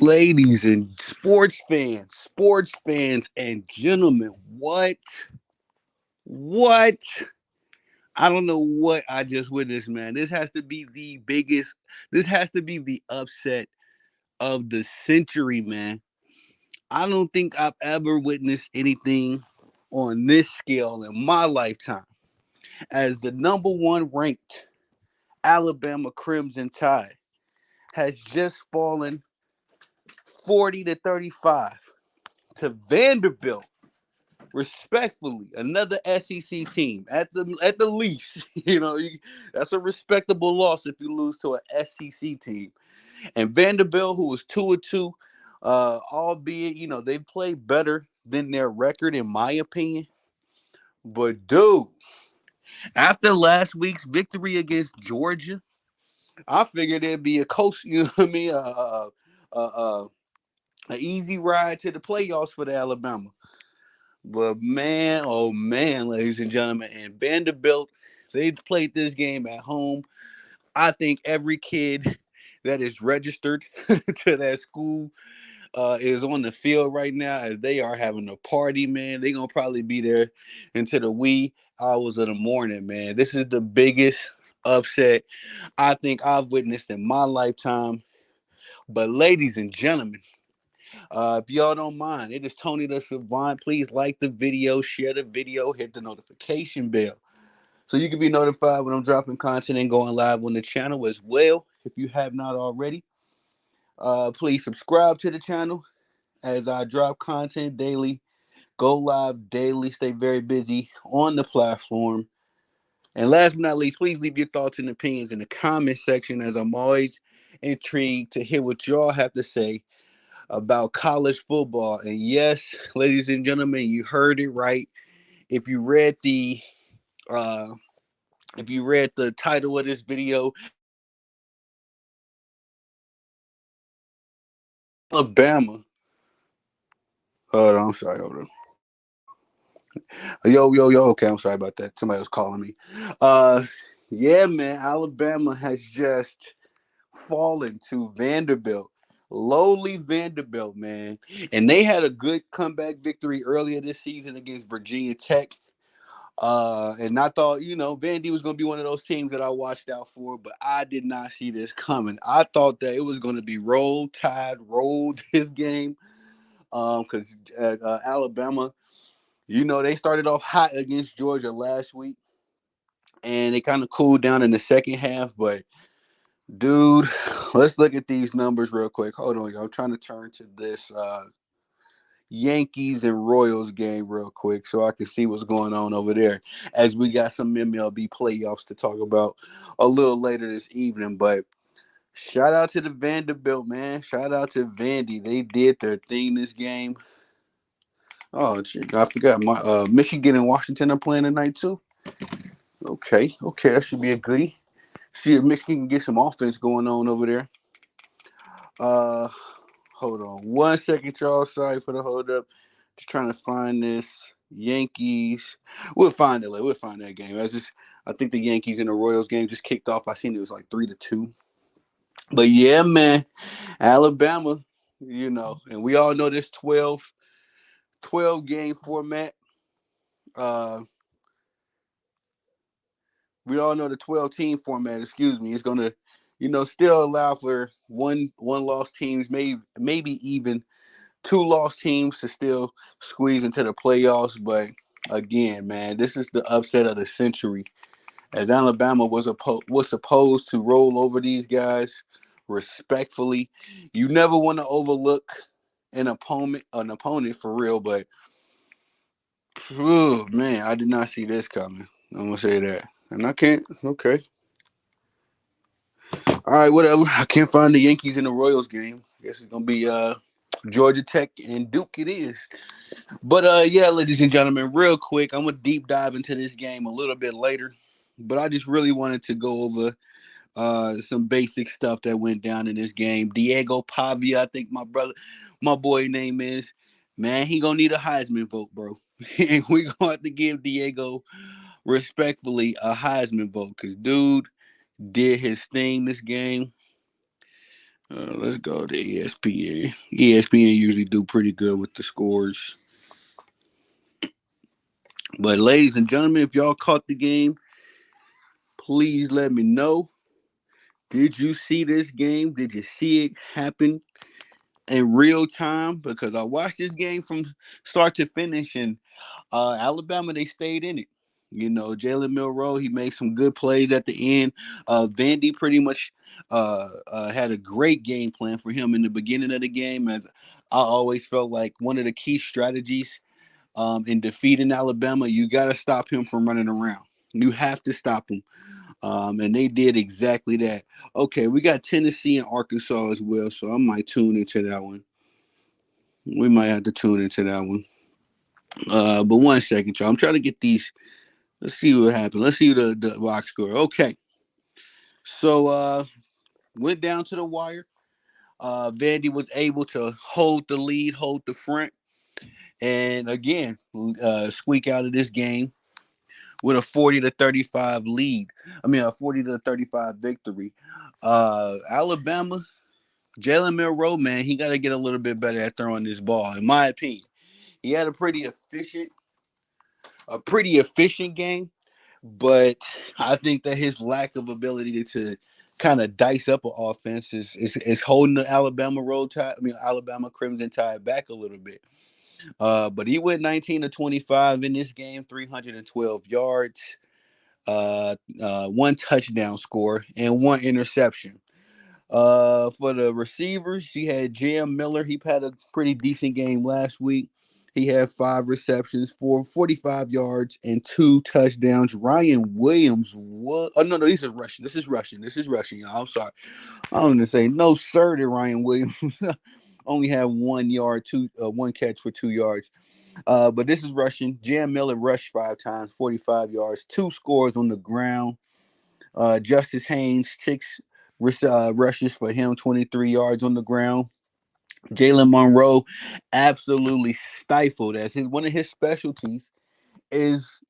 Ladies and sports fans and gentlemen, what? I don't know what I just witnessed, man. This has to be the biggest, this has to be the upset of the century, man. I don't think I've ever witnessed anything on this scale in my lifetime. As the number one ranked Alabama Crimson Tide has just fallen 40-35 to Vanderbilt. Respectfully, another SEC team at the least. That's a respectable loss if you lose to an SEC team. And Vanderbilt, who was 2-2, albeit they played better than their record in my opinion. But dude, after last week's victory against Georgia, I figured it'd be a coast. You know what I mean? A easy ride to the playoffs for the Alabama. But man, oh man, ladies and gentlemen, and Vanderbilt, they played this game at home. I think every kid that is registered to that school is on the field right now as they are having a party, man. They're going to probably be there until the wee hours of the morning, man. This is the biggest upset I think I've witnessed in my lifetime. But ladies and gentlemen, if y'all don't mind, it is Tony the Savant. Please like the video, share the video, hit the notification bell so you can be notified when I'm dropping content and going live on the channel as well. If you have not already, please subscribe to the channel as I drop content daily, go live daily, stay very busy on the platform. And last but not least, please leave your thoughts and opinions in the comment section as I'm always intrigued to hear what y'all have to say about college football. And yes, ladies and gentlemen, you heard it right. If you read the uh if you read the title of this video, Alabama. Hold on, I'm sorry, hold on. Yo. Okay, I'm sorry about that. Somebody was calling me. Uh yeah, man, Alabama has just fallen to Vanderbilt. Lowly Vanderbilt, man. And they had a good comeback victory earlier this season against Virginia Tech. And I thought, Vandy was going to be one of those teams that I watched out for, but I did not see this coming. I thought that it was going to be rolled this game. Because Alabama, they started off hot against Georgia last week, and they kind of cooled down in the second half. But dude, let's look at these numbers real quick. Hold on, y'all. I'm trying to turn to this Yankees and Royals game real quick so I can see what's going on over there as we got some MLB playoffs to talk about a little later this evening. But shout out to the Vanderbilt, man. Shout out to Vandy. They did their thing this game. Oh, shit, I forgot. My Michigan and Washington are playing tonight too. Okay, that should be a goodie. See if Michigan can get some offense going on over there. Uh, Hold on 1 second, y'all. Sorry for the hold up. Just trying to find this Yankees. We'll find it. We'll find that game. I think the Yankees and the Royals game just kicked off. I seen it was like 3-2. But yeah, man, Alabama. And we all know this 12 game format. Uh, we all know the 12 team format. Excuse me. It's gonna, still allow for one loss teams, maybe even two lost teams to still squeeze into the playoffs. But again, man, this is the upset of the century. As Alabama was supposed to roll over these guys respectfully. You never want to overlook an opponent for real. But oh man, I did not see this coming. I'm gonna say that, and I can't. Okay, all right, whatever. I can't find the Yankees in the Royals game. Guess it's gonna be Georgia Tech and Duke. It is. But yeah, ladies and gentlemen, real quick, I'm gonna deep dive into this game a little bit later. But I just really wanted to go over some basic stuff that went down in this game. Diego Pavia, I think my boy name is, man, he gonna need a Heisman vote, bro. And we gonna have to give Diego respectfully a Heisman vote because dude did his thing this game. Let's go to ESPN. ESPN usually do pretty good with the scores. But ladies and gentlemen, if y'all caught the game, please let me know. Did you see this game? Did you see it happen in real time? Because I watched this game from start to finish, and Alabama, they stayed in it. You know, Jalen Milroe, he made some good plays at the end. Vandy pretty much had a great game plan for him in the beginning of the game, as I always felt like one of the key strategies in defeating Alabama, you got to stop him from running around. You have to stop him. And they did exactly that. Okay, we got Tennessee and Arkansas as well, so I might tune into that one. We might have to tune into that one. But one second, y'all. I'm trying to get these. Let's see what happened. Let's see the box score. Okay, so went down to the wire. Vandy was able to hold the lead, hold the front, and again squeak out of this game with a 40-35 lead. I mean, a 40-35 victory. Alabama, Jalen Milroe, man, he got to get a little bit better at throwing this ball, in my opinion. He had a pretty efficient game, but I think that his lack of ability to kind of dice up an offense is holding the Alabama Crimson Tide back a little bit. But he went 19-25 in this game, 312 yards, one touchdown score, and one interception. For the receivers, he had Jam Miller. He had a pretty decent game last week. He had 5 receptions for 45 yards and 2 touchdowns. Ryan Williams, what? Oh, no, this is rushing. Y'all. I'm sorry. I'm going to say no, sir, to Ryan Williams. Only had 1 yard, one catch for 2 yards. But this is rushing. Jam Miller rushed 5 times, 45 yards, 2 scores on the ground. Justice Haynes, 6 rushes for him, 23 yards on the ground. Jalen Monroe absolutely stifled, as one of his specialties is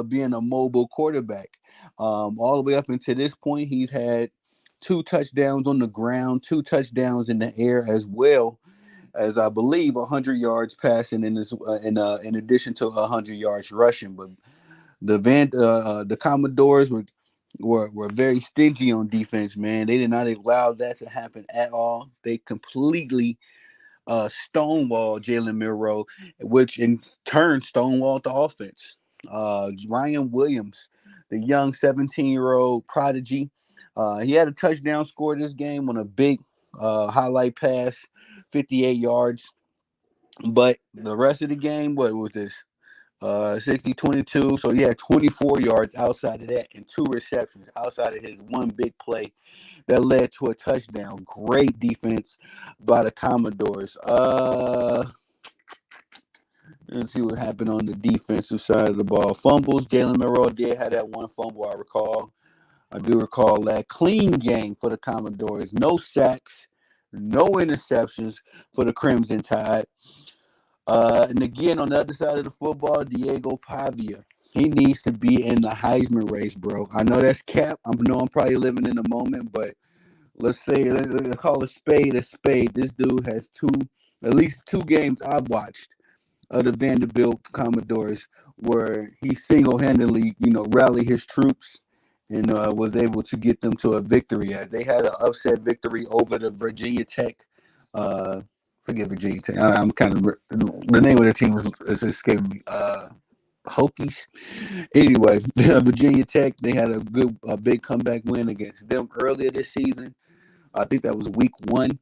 being a mobile quarterback. All the way up until this point, he's had 2 touchdowns on the ground, 2 touchdowns in the air, as well as I believe 100 yards passing in addition to 100 yards rushing. But the Commodores were very stingy on defense, man. They did not allow that to happen at all. They completely stonewall Jalen Milroe, which in turn stonewalled the offense. Ryan Williams, the young 17-year-old prodigy, he had a touchdown score this game on a big highlight pass, 58 yards. But the rest of the game, what was this? 60-22. So he had 24 yards outside of that and 2 receptions outside of his one big play that led to a touchdown. Great defense by the Commodores. Let's see what happened on the defensive side of the ball. Fumbles. Jalen Milroe did have that one fumble, I recall. I do recall that. Clean game for the Commodores. No sacks, no interceptions for the Crimson Tide. And again, on the other side of the football, Diego Pavia. He needs to be in the Heisman race, bro. I know that's cap. I know I'm probably living in the moment, but let's call a spade a spade. This dude has at least 2 games I've watched of the Vanderbilt Commodores where he single-handedly, rallied his troops and was able to get them to a victory. They had an upset victory over the Virginia Tech. Forget Virginia Tech. I'm kind of the name of the team is escaping me. Hokies. Anyway, Virginia Tech, they had a big comeback win against them earlier this season. I think that was week 1.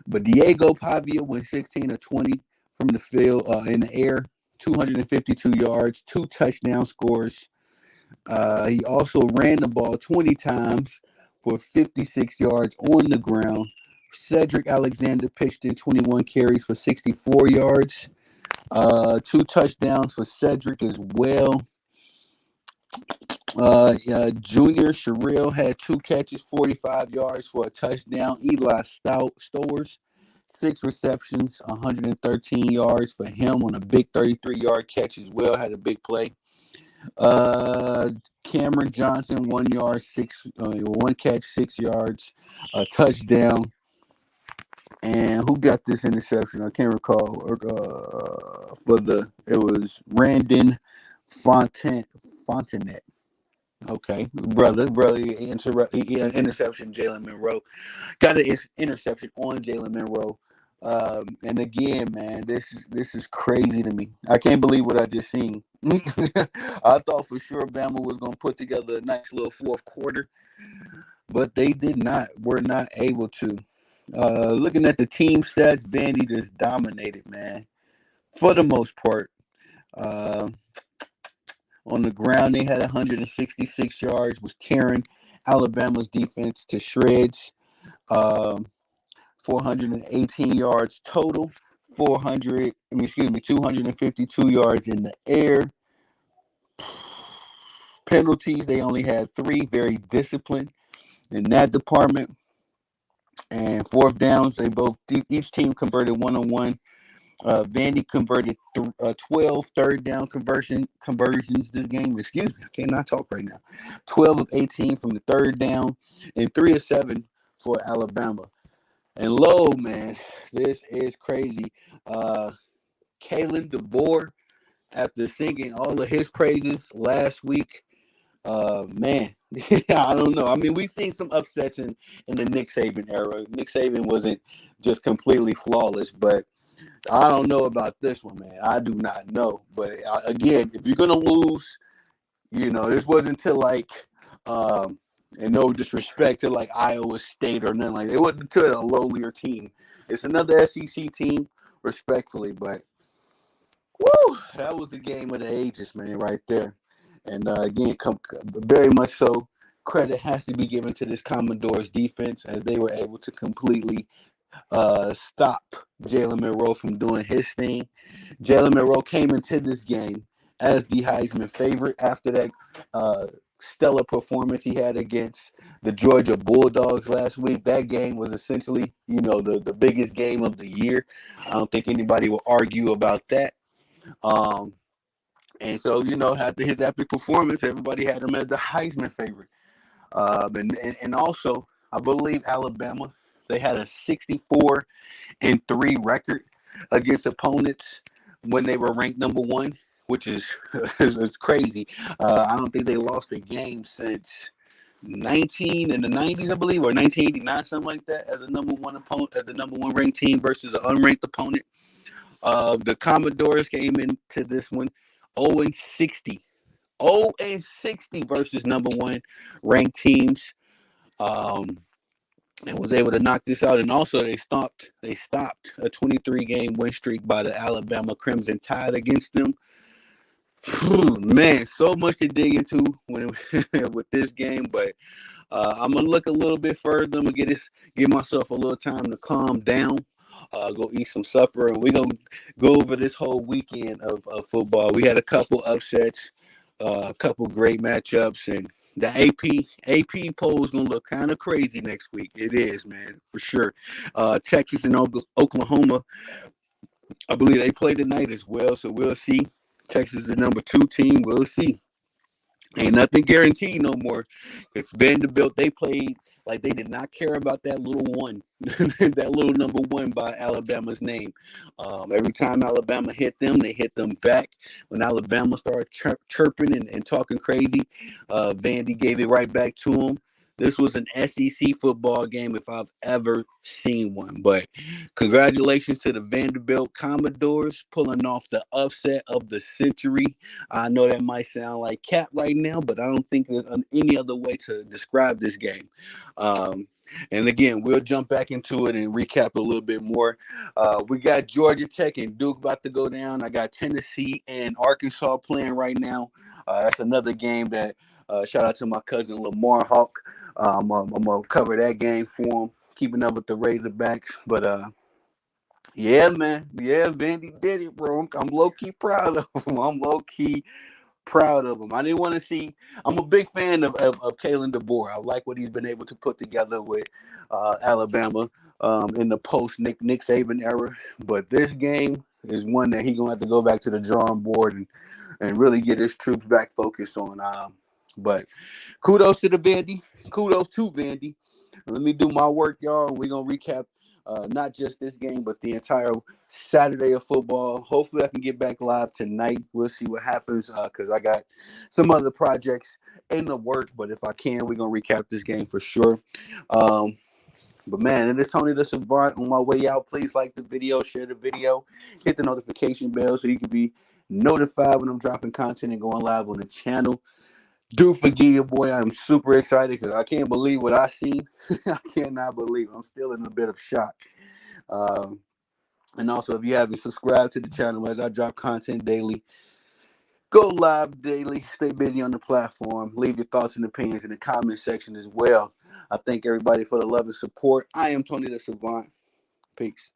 But Diego Pavia went 16 of 20 from the field in the air, 252 yards, 2 touchdown scores. He also ran the ball 20 times for 56 yards on the ground. Cedric Alexander pitched in 21 carries for 64 yards. 2 touchdowns for Cedric as well. Junior Sherrill had 2 catches, 45 yards for a touchdown. Eli Stowers, 6 receptions, 113 yards for him on a big 33-yard catch as well. Had a big play. Cameron Johnson, 1 catch, 6 yards, a touchdown. And who got this interception? I can't recall. It was Randon Fontanet. Okay, interception. Jalen Monroe got an interception on Jalen Monroe. And again, man, this is crazy to me. I can't believe what I just seen. I thought for sure Bama was gonna put together a nice little fourth quarter, but they did not. Were not able to. Looking at the team stats, Vandy just dominated, man, for the most part. Uh, on the ground, they had 166 yards, was tearing Alabama's defense to shreds. Um, 418 yards total, 252 yards in the air. Penalties, they only had 3, very disciplined in that department. And fourth downs, each team converted one-on-one. Vandy converted 12 third down conversions this game. Excuse me, I cannot talk right now. 12 of 18 from the third down and 3 of 7 for Alabama. And low, man, this is crazy. Kalen DeBoer, after singing all of his praises last week, man, I don't know. I mean, we've seen some upsets in the Nick Saban era. Nick Saban wasn't just completely flawless, but I don't know about this one, man. I do not know. But again, if you're gonna lose, this wasn't to and no disrespect to like Iowa State or nothing like that. It wasn't to a lowlier team. It's another SEC team, respectfully, but woo, that was the game of the ages, man, right there. And again, very much so, credit has to be given to this Commodores defense as they were able to completely stop Jalen Monroe from doing his thing. Jalen Monroe came into this game as the Heisman favorite after that stellar performance he had against the Georgia Bulldogs last week. That game was essentially, the biggest game of the year. I don't think anybody will argue about that. And so, after his epic performance, everybody had him as the Heisman favorite. And also, I believe Alabama, they had a 64-3 record against opponents when they were ranked number 1, which is crazy. I don't think they lost a game since 19 in the 90s, I believe, or 1989, something like that, as a number 1 opponent, as the number 1 ranked team versus an unranked opponent. The Commodores came into this one 0-60. 0-60 versus number 1 ranked teams. And was able to knock this out. And also they stopped a 23-game win streak by the Alabama Crimson Tide against them. Man, so much to dig into with this game, but I'm gonna look a little bit further. I'm gonna give myself a little time to calm down, go eat some supper, and we're gonna go over this whole weekend of football. We had a couple upsets, a couple great matchups, and the AP poll is gonna look kind of crazy next week. It is, man, for sure. Texas and Oklahoma, I believe they play tonight as well, so we'll see. Texas is the number 2 team. We'll see. Ain't nothing guaranteed no more. Because Vanderbilt, they played like they did not care about that little one, that little number 1 by Alabama's name. Every time Alabama hit them, they hit them back. When Alabama started chirping and talking crazy, Vandy gave it right back to them. This was an SEC football game if I've ever seen one. But congratulations to the Vanderbilt Commodores pulling off the upset of the century. I know that might sound like cap right now, but I don't think there's any other way to describe this game. And again, we'll jump back into it and recap a little bit more. We got Georgia Tech and Duke about to go down. I got Tennessee and Arkansas playing right now. That's another game that shout out to my cousin Lamar Hawk. I'm gonna cover that game for him, keeping up with the Razorbacks. But yeah, man, yeah, Vandy did it, bro. I'm low-key proud of him. I didn't want to see. I'm a big fan of Kalen DeBoer. I like what he's been able to put together with Alabama in the post Nick Saban era. But this game is one that he's gonna have to go back to the drawing board and really get his troops back focused on. But kudos to Vandy. Let me do my work, y'all, and we're gonna recap not just this game, but the entire Saturday of football. Hopefully, I can get back live tonight. We'll see what happens because I got some other projects in the work. But if I can, we're gonna recap this game for sure. Um, but man, it is Tony the Savant. On my way out, please like the video, share the video, hit the notification bell so you can be notified when I'm dropping content and going live on the channel. Do forgive your boy. I'm super excited because I can't believe what I see. I cannot believe. I'm still in a bit of shock. Um, and also, if you haven't subscribed to the channel as I drop content daily, go live daily. Stay busy on the platform. Leave your thoughts and opinions in the comment section as well. I thank everybody for the love and support. I am Tony the Savant. Peace.